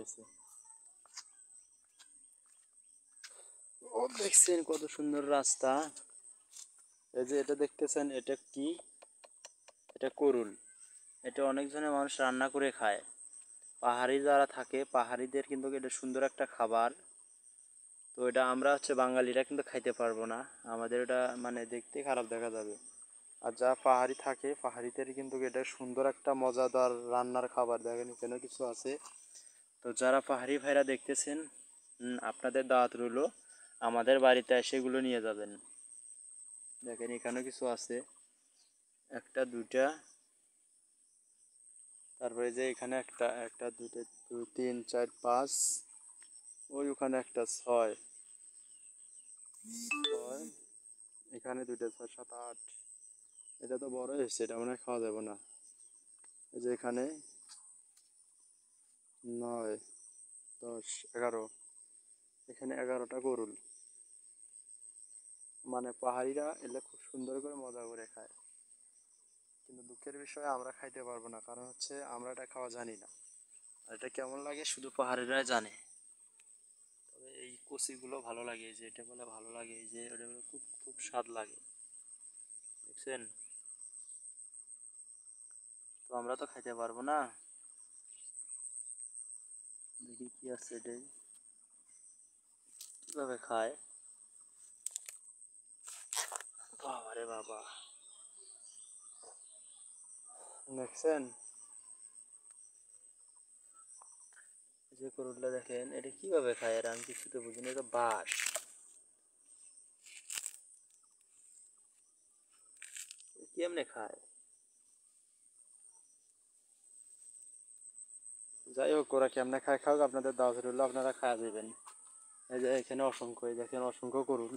উঠেছে। ও দেখছেন কত সুন্দর রাস্তা। এই যে এটা দেখতেছেন, এটা কি? এটা করুল। এটা অনেকজনে মানুষ রান্না করে খায়। পাহাড়ি যারা থাকে, পাহাড়িদের কিন্তু এটা সুন্দর একটা খাবার। তো এটা আমরা বাঙালিরা কিন্তু খাইতে পারবো না, আমাদের এটা মানে দেখতে খারাপ দেখা যাবে। আর যা পাহাড়ি থাকে, পাহাড়িদের কিন্তু এটা সুন্দর একটা মজাদার রান্নার খাবার। দেখেন এখানে কিছু আছে। তো যারা পাহাড়ি ভাইরা দেখতেছেন, আপনাদের দাওয়াত রইল, আমাদের বাড়িতে এসে এগুলো নিয়ে যাবেন। দেখেন এখানে কিছু আছে, একটা দুইটা, তারপরে যে এখানে একটা, একটা দুটো, দুই তিন চার পাঁচ, ওই ওখানে একটা ছয়, ছয়, এখানে দুইটা ছয় সাত আট। এটা তো বড় হয়েছে, এটা মনে হয় খাওয়া যাবে না। এই যে এখানে 9, 10, 11, এখানে 11টা গরুল। মানে পাহাড়িরা এলে খুব সুন্দর করে মজা করে খায়, কিন্তু দুঃখের বিষয় আমরা খাইতে পারবো না, কারণ আমরা এটা খাওয়া জানি না। আর এটা কেমন লাগে শুধু পাহাড়িরাই জানে। তবে এই কচিগুলো ভালো লাগে, এই যে এটা বলে ভালো লাগে, এই যে এটা বলে খুব খুব স্বাদ লাগে, দেখছেন? তো আমরা তো খাইতে পারবো না। দেখি কি আছে এটাই, কিভাবে খায়। বাবা রে বাবা, দেখছেন? এই যে গরুগুলো দেখেন, এটা কিভাবে খায়, আর আমি কিছু তো বুঝিনি। এটা বাঁশ, কেমনে খায়? যাই হোক, ওরা কেমনে খায় খাওক, আপনাদের দাওয়াত রইল, আপনারা খাওয়া যাবেন। এই যে এখানে অসংখ্য, এই দেখেন অসংখ্য গরু।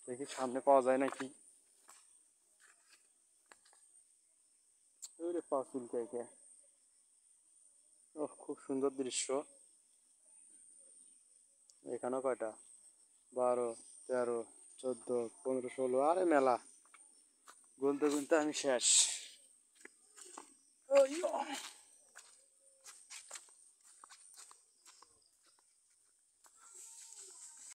দেখি সামনে পাওয়া যায় নাকি। ওরে পা চুলকায় কে। ওহ, খুব সুন্দর দৃশ্য। এখানেও কয়টা, 12, 13, 14, 15, 16, আরে মেলা। গুনতে গুনতে আমি শেষ।